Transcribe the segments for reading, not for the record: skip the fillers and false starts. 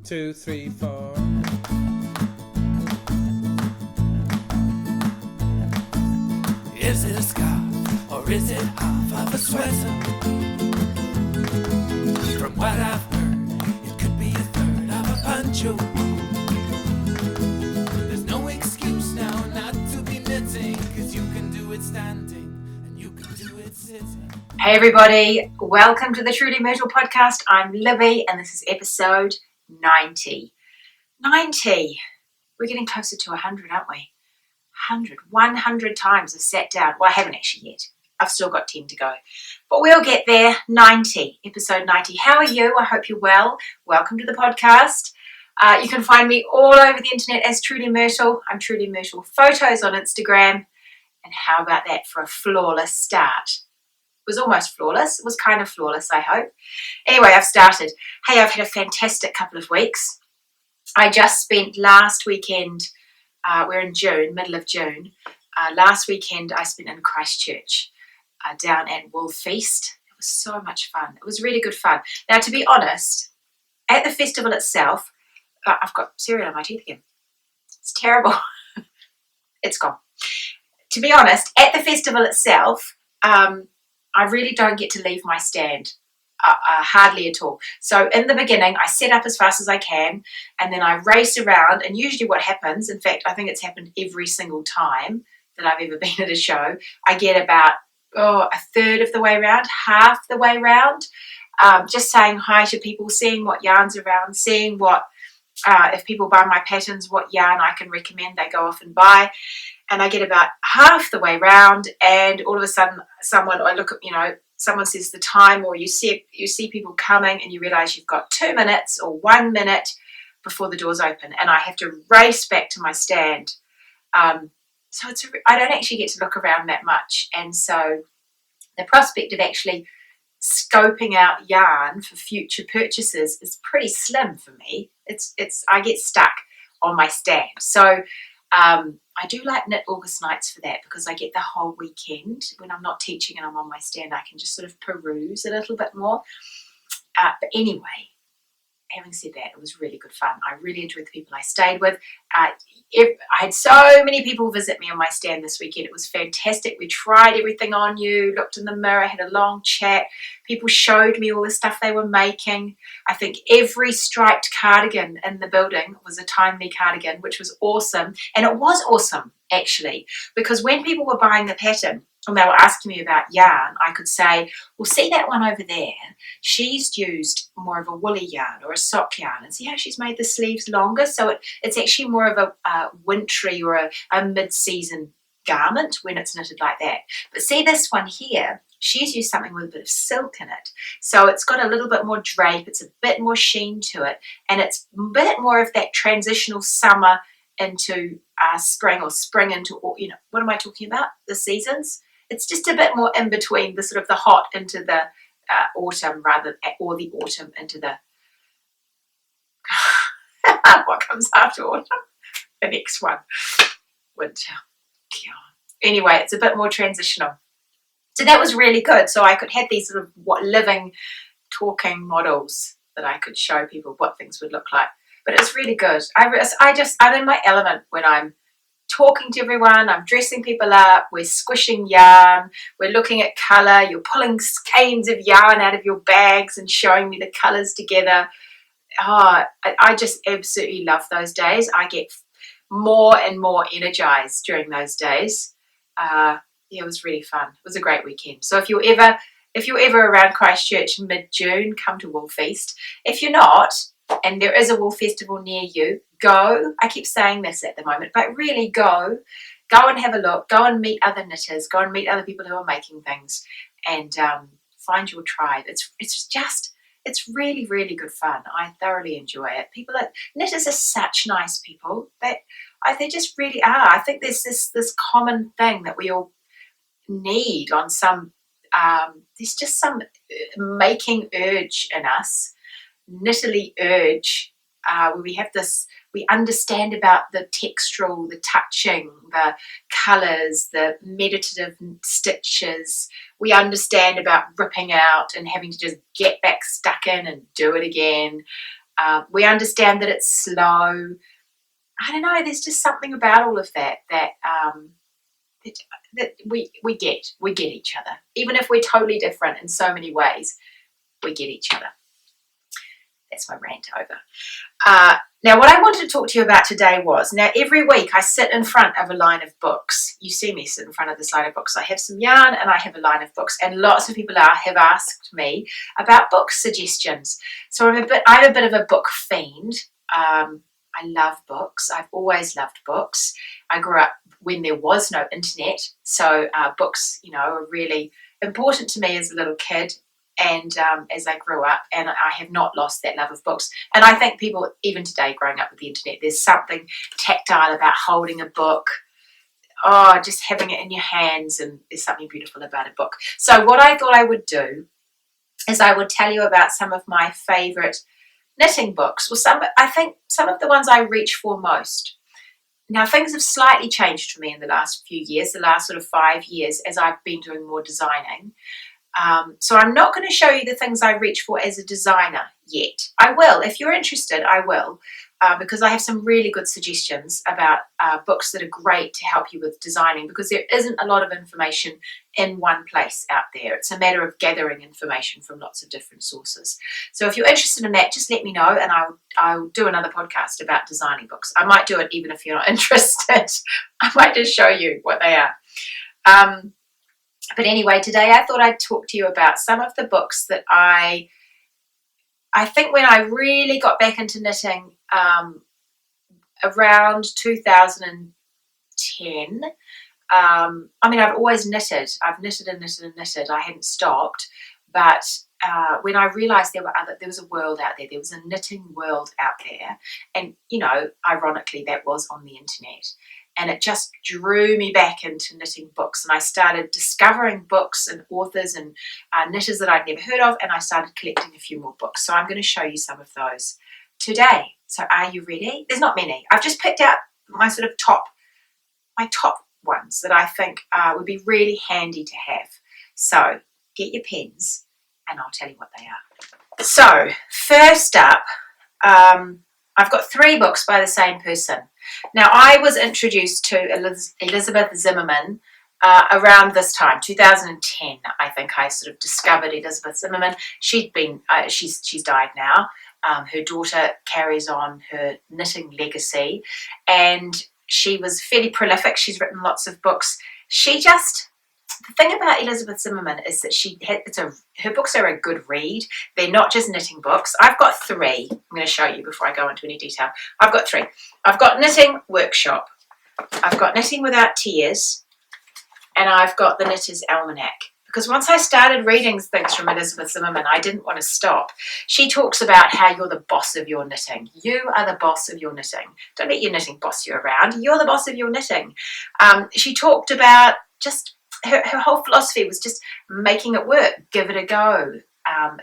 2, 3, 4. Is it a scarf or is it half of a sweater? From what I've heard, it could be a third of a poncho. There's no excuse now not to be knitting, 'cause you can do it standing and you can do it sitting. Hey everybody, welcome to the Truly Myrtle podcast. I'm Libby and this is episode 90. 90. We're getting closer to 100, aren't we? 100 times I've sat down. Well, I haven't actually yet. I've still got 10 to go. But we'll get there. 90, episode 90. How are you? I hope you're well. Welcome to the podcast. You can find me all over the internet as Truly Myrtle. I'm Truly Myrtle Photos on Instagram. And how about that for a flawless start? It was almost flawless. It was kind of flawless, I hope. Anyway, I've started. Hey, I've had a fantastic couple of weeks. I just spent last weekend, we're in June, middle of June. Last weekend I spent in Christchurch down at Wool Feast. It was so much fun. It was really good fun. Now, to be honest, at the festival itself, I've got cereal on my teeth again. It's terrible. It's gone. To be honest, at the festival itself, I really don't get to leave my stand. Hardly at all. So in the beginning, I set up as fast as I can, and then I race around, and usually what happens, in fact, I think it's happened every single time that I've ever been at a show, I get about a third of the way around, half the way around, just saying hi to people, seeing what yarns are around, seeing what, if people buy my patterns, what yarn I can recommend they go off and buy. And I get about half the way round, and all of a sudden I look at, someone says the time, or you see people coming and you realise you've got 2 minutes or 1 minute before the doors open, and I have to race back to my stand. So I don't actually get to look around that much, and so the prospect of actually scoping out yarn for future purchases is pretty slim for me. I get stuck on my stand. So I do like Knit August Nights for that, because I get the whole weekend. When I'm not teaching and I'm on my stand, I can just sort of peruse a little bit more. But anyway, having said that, it was really good fun. I really enjoyed the people I stayed with. I had so many people visit me on my stand this weekend. It was fantastic. We tried everything on you, looked in the mirror, had a long chat. People showed me all the stuff they were making. I think every striped cardigan in the building was a timely cardigan, which was awesome. And it was awesome, actually, because when people were buying the pattern and they were asking me about yarn, I could say, well, see that one over there? She's used more of a woolly yarn or a sock yarn, and see how she's made the sleeves longer? So it's actually more of a wintry or a mid-season garment when it's knitted like that. But see this one here, she's used something with a bit of silk in it. So it's got a little bit more drape, it's a bit more sheen to it, and it's a bit more of that transitional summer into spring, or spring into, what am I talking about? The seasons? It's just a bit more in between the sort of the hot into the autumn, or the autumn into the what comes after autumn? The next one, winter. Anyway, it's a bit more transitional. So that was really good. So I could have these sort of living, talking models that I could show people what things would look like. But it's really good. I'm in my element when I'm talking to everyone, I'm dressing people up, we're squishing yarn, we're looking at colour, you're pulling skeins of yarn out of your bags and showing me the colours together. I just absolutely love those days. I get more and more energised during those days. It was really fun. It was a great weekend. So if you're ever around Christchurch mid-June, come to Wool Feast. If you're not, and there is a wool festival near you, go. I keep saying this at the moment, but really go and have a look, go and meet other knitters, go and meet other people who are making things, and find your tribe. It's really, really good fun. I thoroughly enjoy it. Knitters are such nice people. They just really are. I think there's this common thing that we all need on some, there's just some making urge in us, knitterly urge, where we understand about the textural, the touching, the colours, the meditative stitches. We understand about ripping out and having to just get back stuck in and do it again. We understand that it's slow. I don't know. There's just something about all of that that we get. We get each other, even if we're totally different in so many ways. We get each other. That's my rant over. Now, what I wanted to talk to you about today was, now every week I sit in front of a line of books. You see me sit in front of this line of books. I have some yarn and I have a line of books, and lots of people have asked me about book suggestions. So I'm a bit of a book fiend. I love books. I've always loved books. I grew up when there was no internet, so books, are really important to me as a little kid. And as I grew up, and I have not lost that love of books. And I think people, even today, growing up with the internet, there's something tactile about holding a book, just having it in your hands, and there's something beautiful about a book. So what I thought I would do is I would tell you about some of my favourite knitting books, I think some of the ones I reach for most. Now, things have slightly changed for me in the last few years, the last sort of 5 years, as I've been doing more designing. So I'm not going to show you the things I reach for as a designer yet. I will, if you're interested, I will, because I have some really good suggestions about books that are great to help you with designing, because there isn't a lot of information in one place out there. It's a matter of gathering information from lots of different sources. So if you're interested in that, just let me know, and I'll do another podcast about designing books. I might do it even if you're not interested. I might just show you what they are. But anyway, today I thought I'd talk to you about some of the books that I think when I really got back into knitting around 2010. I've always knitted. I've knitted and knitted and knitted. I hadn't stopped. But when I realised there was a world out there. There was a knitting world out there. And, ironically, that was on the internet. And it just drew me back into knitting books. And I started discovering books and authors and knitters that I'd never heard of. And I started collecting a few more books. So I'm going to show you some of those today. So are you ready? There's not many. I've just picked out my sort of top ones that I think would be really handy to have. So get your pens and I'll tell you what they are. So first up, I've got 3 books by the same person. Now, I was introduced to Elizabeth Zimmermann around this time, 2010. I think I sort of discovered Elizabeth Zimmermann. She's died now. Her daughter carries on her knitting legacy, and she was fairly prolific. She's written lots of books. The thing about Elizabeth Zimmermann is that her books are a good read. They're not just knitting books. I've got 3. I'm going to show you before I go into any detail. I've got 3. I've got Knitting Workshop. I've got Knitting Without Tears. And I've got The Knitter's Almanac. Because once I started reading things from Elizabeth Zimmermann, I didn't want to stop. She talks about how you're the boss of your knitting. You are the boss of your knitting. Don't let your knitting boss you around. You're the boss of your knitting. She talked about just... Her whole philosophy was just making it work, give it a go.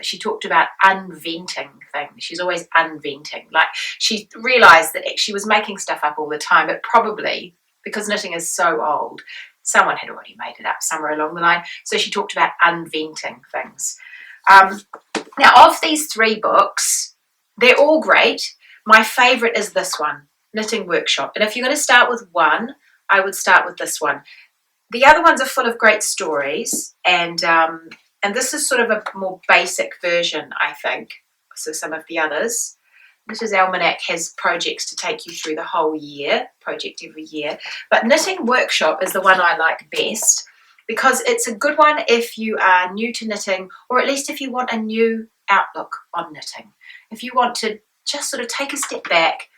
She talked about unventing things. She's always unventing. Like, she realised that she was making stuff up all the time, but probably, because knitting is so old, someone had already made it up somewhere along the line. So she talked about unventing things. Now, of these 3 books, they're all great. My favourite is this one, Knitting Workshop. And if you're going to start with one, I would start with this one. The other ones are full of great stories, and this is sort of a more basic version, I think. So some of the others. Knitter's Almanac has projects to take you through the whole year, project every year. But Knitting Workshop is the one I like best, because it's a good one if you are new to knitting, or at least if you want a new outlook on knitting. If you want to just sort of take a step back,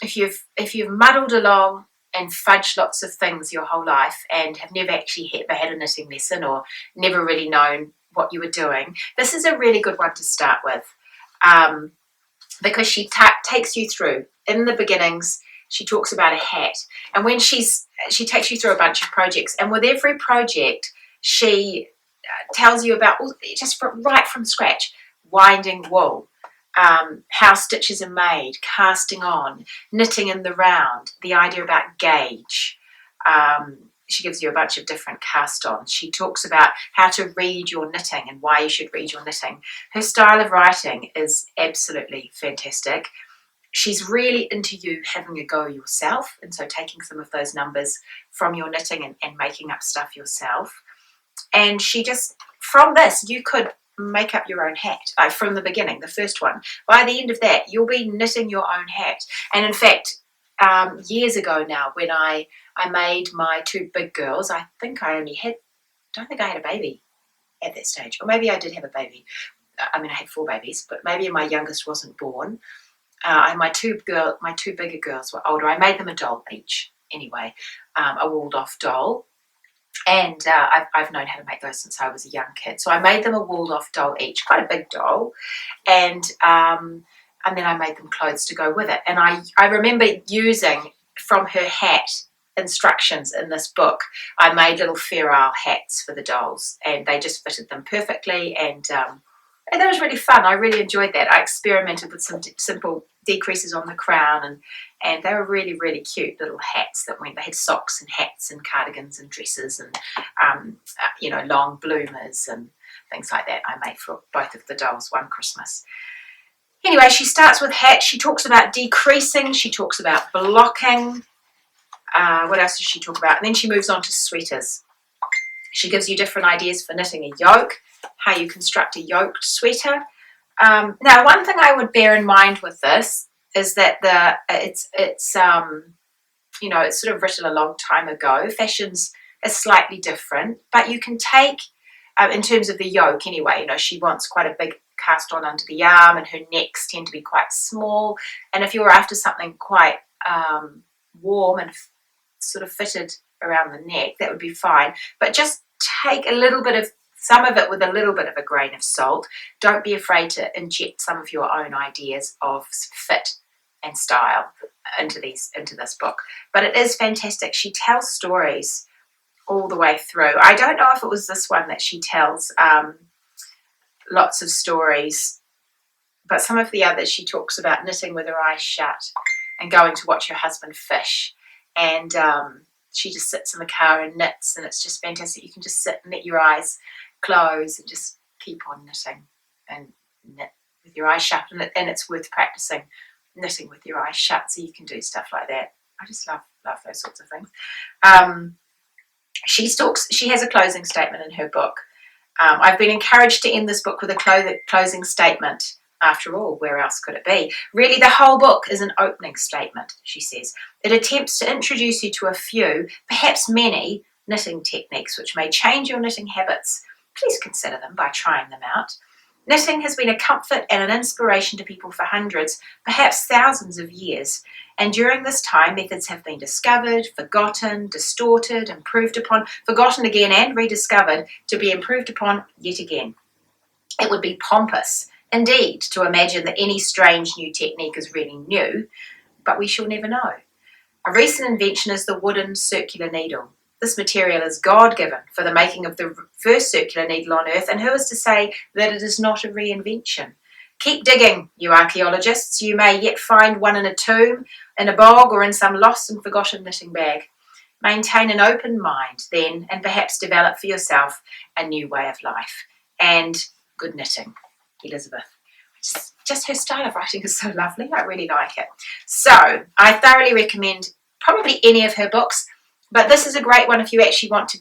if you've muddled along and fudged lots of things your whole life and have never actually ever had a knitting lesson or never really known what you were doing, this is a really good one to start with, because she takes you through. In the beginnings, she talks about a hat, and when she takes you through a bunch of projects, and with every project she tells you about right from scratch, winding wool, how stitches are made, casting on, knitting in the round, the idea about gauge. she gives you a bunch of different cast-ons. She talks about how to read your knitting and why you should read your knitting. Her style of writing is absolutely fantastic. She's really into you having a go yourself, and so taking some of those numbers from your knitting and making up stuff yourself. And she just, from this, you could make up your own hat, like from the beginning, the first one. By the end of that, you'll be knitting your own hat. And in fact, years ago now, when I made my two big girls, I think I don't think I had a baby at that stage, or maybe I did have a baby. I mean, I had 4 babies, but maybe my youngest wasn't born. And my two bigger girls were older. I made them a doll each, anyway, a walled-off doll. And I've known how to make those since I was a young kid. So I made them a walled-off doll each, quite a big doll, and then I made them clothes to go with it. And I remember using from her hat instructions in this book. I made little feral hats for the dolls, and they just fitted them perfectly. And that was really fun. I really enjoyed that. I experimented with some simple decreases on the crown, and they were really, really cute little hats that went. They had socks and hats and cardigans and dresses and long bloomers and things like that. I made for both of the dolls one Christmas. Anyway, she starts with hats. She talks about decreasing. She talks about blocking. What else does she talk about? And then she moves on to sweaters. She gives you different ideas for knitting a yoke, how you construct a yoked sweater. Now, one thing I would bear in mind with this is that it's sort of written a long time ago. Fashions is slightly different, but you can take, in terms of the yoke anyway, she wants quite a big cast on under the arm, and her necks tend to be quite small. And if you're after something quite warm and sort of fitted around the neck, that would be fine. But just take some of it with a little bit of a grain of salt. Don't be afraid to inject some of your own ideas of fit and style into this book. But it is fantastic. She tells stories all the way through. I don't know if it was this one that she tells lots of stories, but some of the others she talks about knitting with her eyes shut and going to watch her husband fish. And she just sits in the car and knits, and it's just fantastic. You can just sit and let your eyes close and just keep on knitting and knit with your eyes shut. And it's worth practicing knitting with your eyes shut, so you can do stuff like that. I just love those sorts of things. She has a closing statement in her book. I've been encouraged to end this book with a closing statement. After all, where else could it be? Really, the whole book is an opening statement, she says. It attempts to introduce you to a few, perhaps many, knitting techniques which may change your knitting habits. Please consider them by trying them out. Knitting has been a comfort and an inspiration to people for hundreds, perhaps thousands of years. And during this time, methods have been discovered, forgotten, distorted, improved upon, forgotten again and rediscovered to be improved upon yet again. It would be pompous, indeed, to imagine that any strange new technique is really new, but we shall never know. A recent invention is the wooden circular needle. This material is God-given for the making of the first circular needle on Earth, and who is to say that it is not a reinvention? Keep digging, you archaeologists. You may yet find one in a tomb, in a bog, or in some lost and forgotten knitting bag. Maintain an open mind, then, and perhaps develop for yourself a new way of life. And good knitting, Elizabeth. Just her style of writing is so lovely. I really like it. So I thoroughly recommend probably any of her books, but this is a great one if you actually want to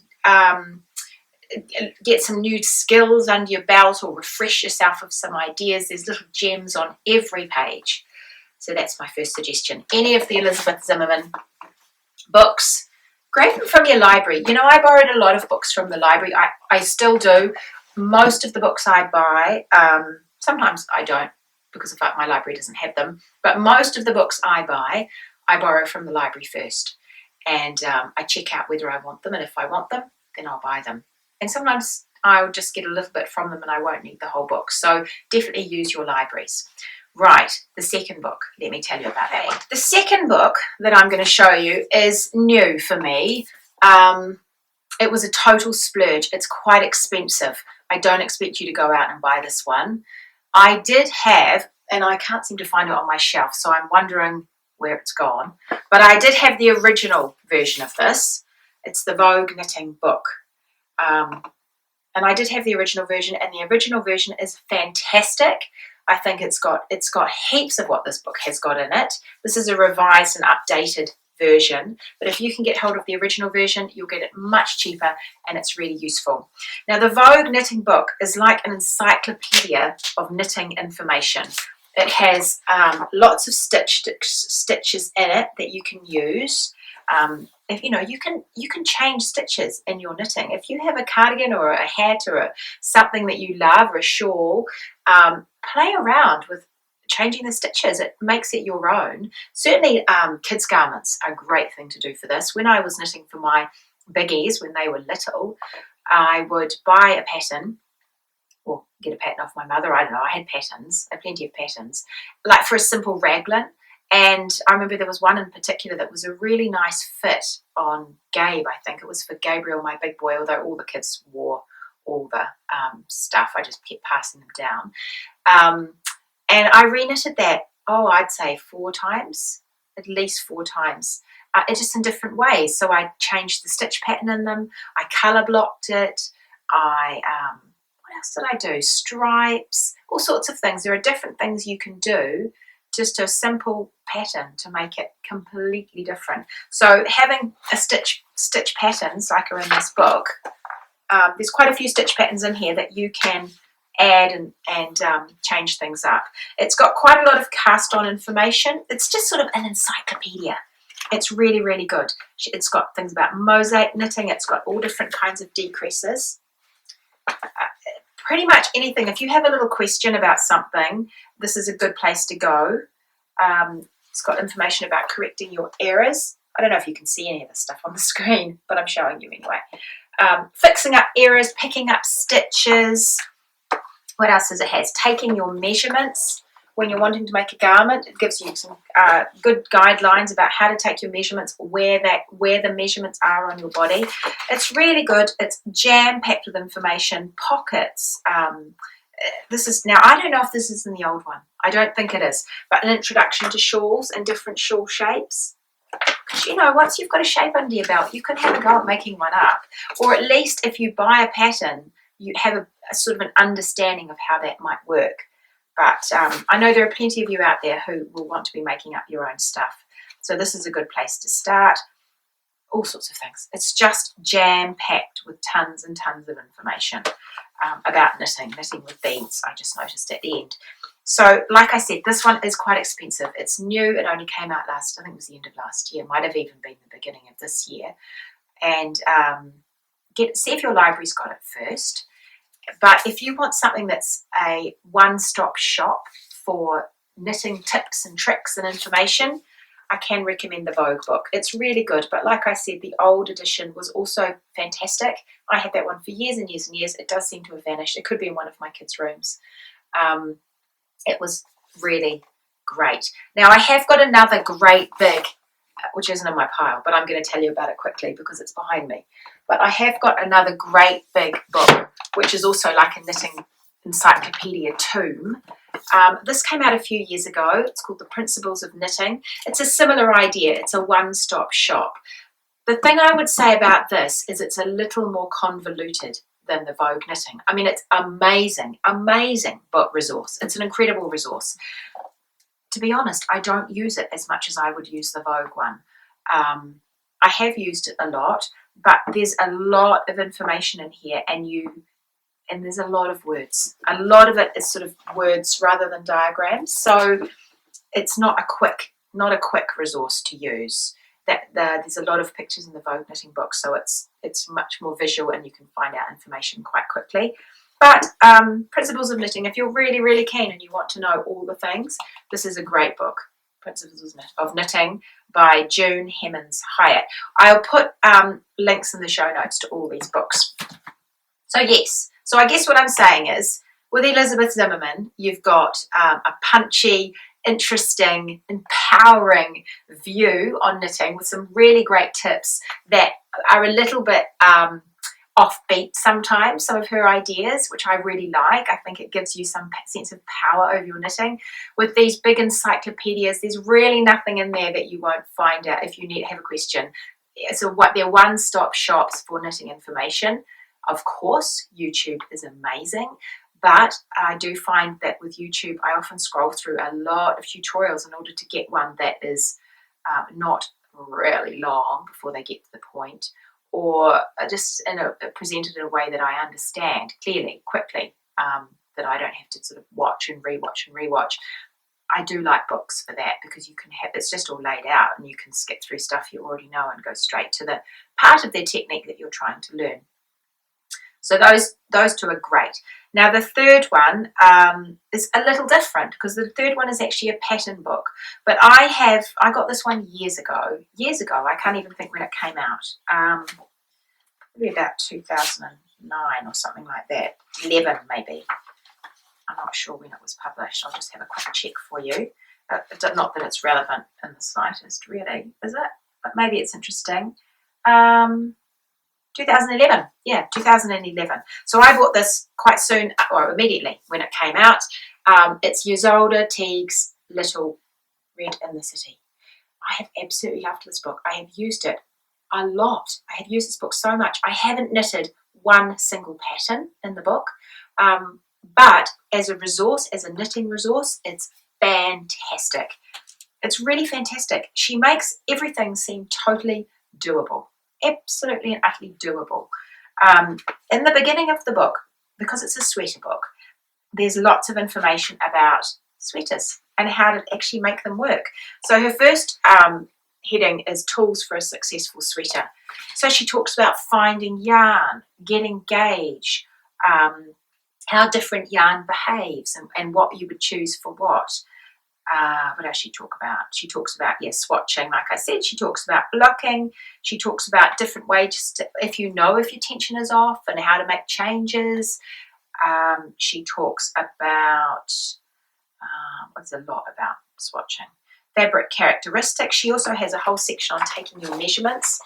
get some new skills under your belt or refresh yourself with some ideas. There's little gems on every page. So that's my first suggestion. Any of the Elizabeth Zimmermann books, grab them from your library. I borrowed a lot of books from the library. I still do. Most of the books I buy, sometimes I don't because of my library doesn't have them, but most of the books I buy, I borrow from the library first. And I check out whether I want them, and if I want them, then I'll buy them. And sometimes I'll just get a little bit from them and I won't need the whole book. So definitely use your libraries. Right, the second book, let me tell you about that one. The second book that I'm going to show you is new for me. It was a total splurge. It's quite expensive. I don't expect you to go out and buy this one. I did have, and I can't seem to find it on my shelf, so I'm wondering where it's gone. But I did have the original version of this. It's the Vogue knitting book. And I did have the original version, and the original version is fantastic. I think it's got heaps of what this book has got in it. This is a revised and updated version, but if you can get hold of the original version, you'll get it much cheaper, and it's really useful. Now, the Vogue knitting book is like an encyclopedia of knitting information. It has lots of stitches in it that you can use. If you can change stitches in your knitting. If you have a cardigan or a hat or something that you love, or a shawl, play around with changing the stitches. It makes it your own. Certainly, kids' garments are a great thing to do for this. When I was knitting for my biggies when they were little, I would buy a pattern, or get a pattern off my mother. I don't know. I had patterns, plenty of patterns, like for a simple raglan. And I remember there was one in particular that was a really nice fit on Gabe. I think it was for Gabriel, my big boy, although all the kids wore all the stuff. I just kept passing them down. And I reknitted that, I'd say 4 times, at least 4 times, just in different ways. So I changed the stitch pattern in them. I colour blocked it. What else did I do? Stripes, all sorts of things. There are different things you can do just a simple pattern to make it completely different. So having a stitch patterns like are in this book, there's quite a few stitch patterns in here that you can add and change things up. It's got quite a lot of cast on information. It's just sort of an encyclopedia. It's really, really good. It's got things about mosaic knitting. It's got all different kinds of decreases. Pretty much anything. If you have a little question about something, this is a good place to go. It's got information about correcting your errors. I don't know if you can see any of this stuff on the screen, but I'm showing you anyway. Fixing up errors, picking up stitches. What else does it have? Taking your measurements when you're wanting to make a garment. It gives you some good guidelines about how to take your measurements, where the measurements are on your body. It's really good. It's jam-packed with information, pockets. This is, now I don't know if this is in the old one. I don't think it is, but an introduction to shawls and different shawl shapes. Because once you've got a shape under your belt, you can have a go at making one up. Or at least if you buy a pattern, you have a sort of an understanding of how that might work. But I know there are plenty of you out there who will want to be making up your own stuff. So this is a good place to start. All sorts of things. It's just jam-packed with tons and tons of information about knitting with beads. I just noticed at the end. So like I said, this one is quite expensive. It's new. It only came out I think it was the end of last year. Might have even been the beginning of this year. And see if your library's got it first. But if you want something that's a one-stop shop for knitting tips and tricks and information, I can recommend the Vogue book. It's really good, but like I said, the old edition was also fantastic. I had that one for years and years and years. It does seem to have vanished. It could be in one of my kids' rooms. It was really great. Now, I have got another great big, which isn't in my pile, but I'm going to tell you about it quickly because it's behind me. But I have got another great big book, which is also like a knitting encyclopedia tome. This came out a few years ago. It's called The Principles of Knitting. It's a similar idea. It's a one-stop shop. The thing I would say about this is it's a little more convoluted than the Vogue knitting. I mean, it's amazing book resource. It's an incredible resource. To be honest, I don't use it as much as I would use the Vogue one. I have used it a lot, but there's a lot of information in here, and there's a lot of words. A lot of it is sort of words rather than diagrams, so it's not a quick resource to use. There's a lot of pictures in the Vogue knitting book, so it's much more visual, and you can find out information quite quickly. But Principles of Knitting, if you're really, really keen and you want to know all the things, this is a great book. Principles of Knitting by June Hemmons Hyatt. I'll put links in the show notes to all these books. So yes, so I guess what I'm saying is, with Elizabeth Zimmermann, you've got a punchy, interesting, empowering view on knitting with some really great tips that are a little bit offbeat sometimes, some of her ideas, which I really like. I think it gives you some sense of power over your knitting. With these big encyclopedias, there's really nothing in there that you won't find out if you have a question. So what they're one-stop shops for knitting information. Of course, YouTube is amazing, but I do find that with YouTube, I often scroll through a lot of tutorials in order to get one that is not really long before they get to the point, or just presented in a way that I understand clearly, quickly, that I don't have to sort of watch and rewatch. I do like books for that because you can have, it's just all laid out and you can skip through stuff you already know and go straight to the part of their technique that you're trying to learn. So those two are great. Now the third one is a little different because the third one is actually a pattern book. But I got this one years ago. I can't even think when it came out. Probably about 2009 or something like that. 11 maybe. I'm not sure when it was published. I'll just have a quick check for you. Not that it's relevant in the slightest, really, is it? But maybe it's interesting. 2011. Yeah, 2011. So I bought this quite soon, or immediately when it came out. It's Ysolda Teague's Little Red in the City. I have absolutely loved this book. I have used it a lot. I have used this book so much. I haven't knitted one single pattern in the book. But as a resource, as a knitting resource, it's fantastic. It's really fantastic. She makes everything seem totally doable. Absolutely and utterly doable. In the beginning of the book, because it's a sweater book, there's lots of information about sweaters and how to actually make them work. So her first heading is Tools for a Successful Sweater. So she talks about finding yarn, getting gauge, how different yarn behaves and what you would choose for what. What else she talk about? She talks about, swatching, like I said. She talks about blocking. She talks about different ways if you know if your tension is off and how to make changes. She talks about, what's a lot about swatching? Fabric characteristics. She also has a whole section on taking your measurements.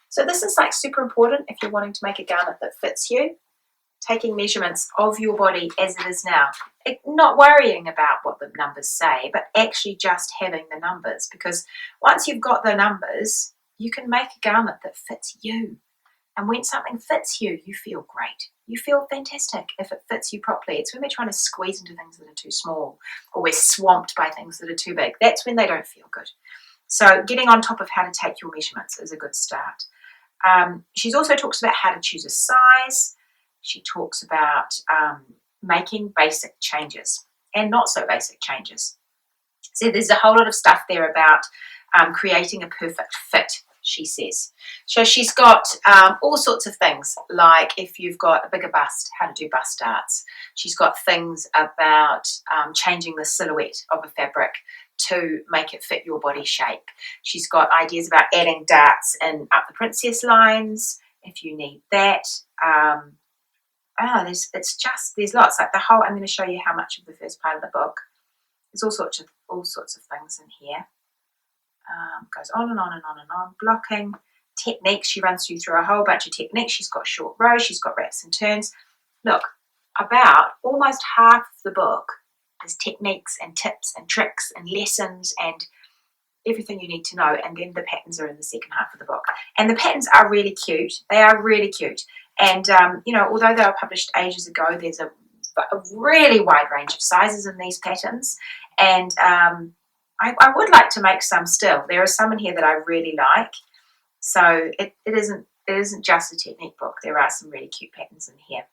So this is like super important if you're wanting to make a garment that fits you. Taking measurements of your body as it is now. Not worrying about what the numbers say, but actually just having the numbers. Because once you've got the numbers, you can make a garment that fits you. And when something fits you, you feel great. You feel fantastic if it fits you properly. It's when we're trying to squeeze into things that are too small or we're swamped by things that are too big. That's when they don't feel good. So getting on top of how to take your measurements is a good start. She also talks about how to choose a size. She talks about making basic changes and not so basic changes. So there's a whole lot of stuff there about creating a perfect fit, she says. So she's got all sorts of things, like if you've got a bigger bust, how to do bust darts. She's got things about changing the silhouette of a fabric to make it fit your body shape. She's got ideas about adding darts in up the princess lines if you need that. There's lots. Like I'm going to show you how much of the first part of the book. There's all sorts of things in here. Goes on and on and on and on. Blocking techniques. She runs you through a whole bunch of techniques. She's got short rows. She's got wraps and turns. Look, about almost half of the book is techniques and tips and tricks and lessons and everything you need to know. And then the patterns are in the second half of the book. And the patterns are really cute. They are really cute. And, although they were published ages ago, there's a really wide range of sizes in these patterns. And I would like to make some still. There are some in here that I really like. So it isn't just a technique book. There are some really cute patterns in here.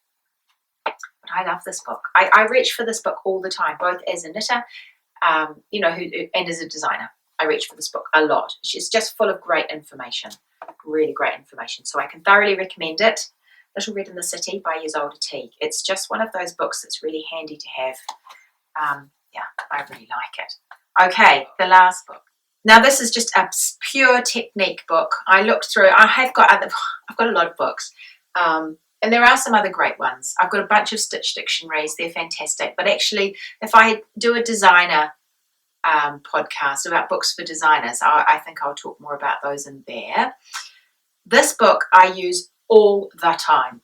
But I love this book. I reach for this book all the time, both as a knitter, and as a designer. I reach for this book a lot. It's just full of great information, really great information. So I can thoroughly recommend it. Little Red in the City by Ysolda Teague. It's just one of those books that's really handy to have. I really like it. Okay, the last book. Now this is just a pure technique book. I looked through. I've got a lot of books, and there are some other great ones. I've got a bunch of Stitch dictionaries. They're fantastic. But actually, if I do a designer podcast about books for designers, I think I'll talk more about those in there. This book I use all the time.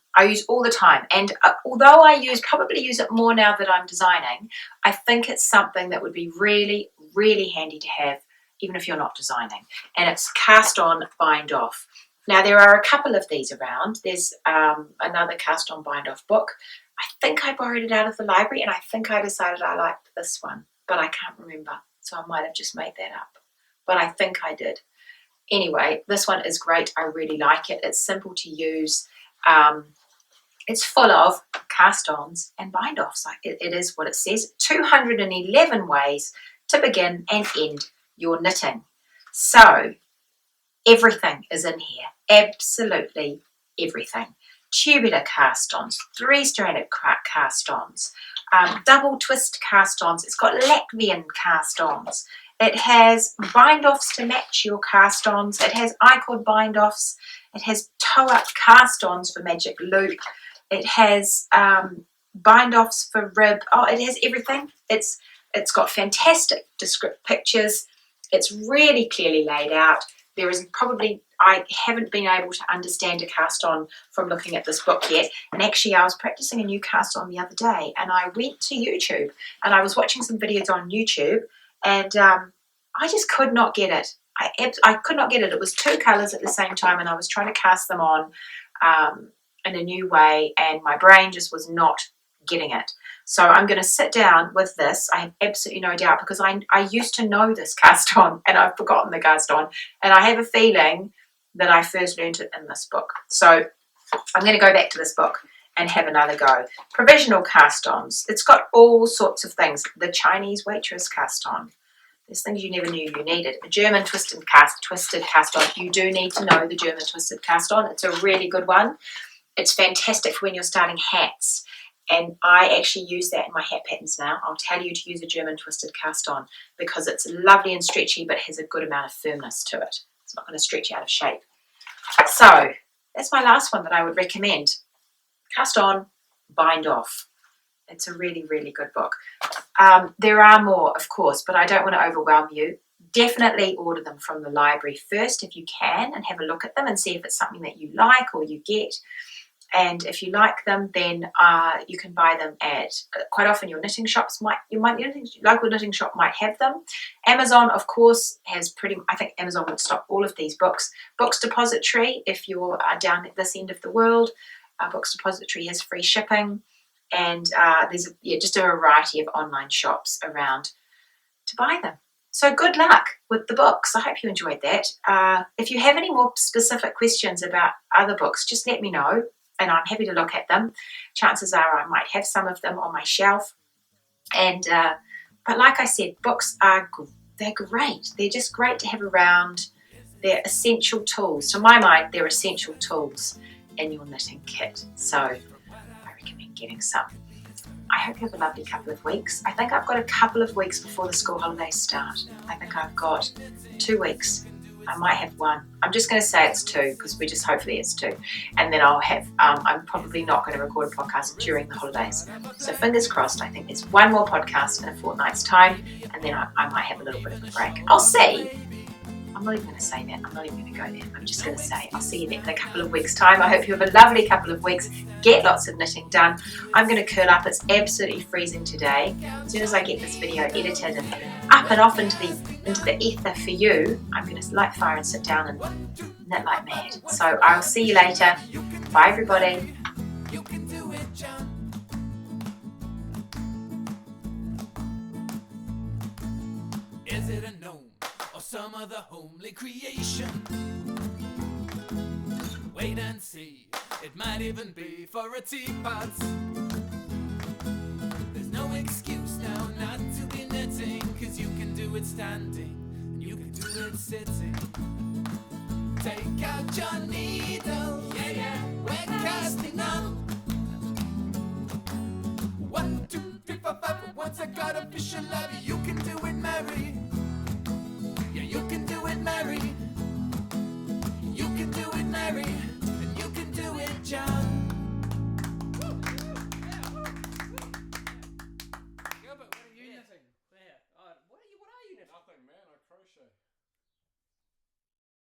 And although I probably use it more now that I'm designing, I think it's something that would be really, really handy to have even if you're not designing. And it's cast on, bind off. Now, there are a couple of these around. There's another cast on, bind off book. I think I borrowed it out of the library, and I think I decided I liked this one, but I can't remember. So I might have just made that up, but I think I did. Anyway, this one is great. I really like it. It's simple to use. It's full of cast-ons and bind-offs. It is what it says. 211 ways to begin and end your knitting. So everything is in here. Absolutely everything. Tubular cast-ons, 3-stranded cast-ons, double twist cast-ons. It's got Latvian cast-ons. It has bind-offs to match your cast-ons. It has I-cord bind-offs. It has toe-up cast-ons for magic loop. It has bind-offs for rib. Oh, it has everything. It's got fantastic descriptive pictures. It's really clearly laid out. There is probably, I haven't been able to understand a cast-on from looking at this book yet. And actually, I was practicing a new cast-on the other day, and I went to YouTube, and I was watching some videos on YouTube, and I just could not get it. I could not get it. It was 2 colours at the same time, and I was trying to cast them on in a new way, and my brain just was not getting it. So I'm going to sit down with this. I have absolutely no doubt, because I used to know this cast on, and I've forgotten the cast on, and I have a feeling that I first learned it in this book. So I'm going to go back to this book and have another go. Provisional cast-ons. It's got all sorts of things. The Chinese waitress cast-on. There's things you never knew you needed. A German twisted cast-on. You do need to know the German twisted cast-on. It's a really good one. It's fantastic for when you're starting hats. And I actually use that in my hat patterns now. I'll tell you to use a German twisted cast-on, because it's lovely and stretchy, but has a good amount of firmness to it. It's not going to stretch out of shape. So that's my last one that I would recommend. Cast on, bind off. It's a really, really good book. There are more, of course, but I don't want to overwhelm you. Definitely order them from the library first if you can, and have a look at them and see if it's something that you like or you get. And if you like them, then you can buy them at, quite often your knitting shops your local knitting shop might have them. Amazon, of course, has I think Amazon would stock all of these books. Books Depository, if you're down at this end of the world, Books Depository has free shipping. And there's just a variety of online shops around to buy them. So good luck with the books. I hope you enjoyed that. If you have any more specific questions about other books, just let me know, and I'm happy to look at them. Chances are I might have some of them on my shelf. And but like I said, books they're great. They're just great to have around. They're essential tools. To my mind, they're essential tools in your knitting kit. So I recommend getting some. I hope you have a lovely couple of weeks. I think I've got a couple of weeks before the school holidays start. I think I've got 2 weeks. I might have 1. I'm just going to say it's 2, because hopefully it's 2. And then I'll have, I'm probably not going to record a podcast during the holidays. So fingers crossed, I think there's 1 more podcast in a fortnight's time, and then I might have a little bit of a break. I'll see. I'm not even going to say that. I'm not even going to go there. I'm just going to say I'll see you in a couple of weeks' time. I hope you have a lovely couple of weeks. Get lots of knitting done. I'm going to curl up. It's absolutely freezing today. As soon as I get this video edited and up and off into the ether for you, I'm going to light the fire and sit down and knit like mad. So I'll see you later. Bye, everybody. You can do it, John. Is it a gnome or some other homely creation? Wait and see, it might even be for a teapot. There's no excuse now not to be knitting, 'cause you can do it standing and you can do it sitting. Take out your needle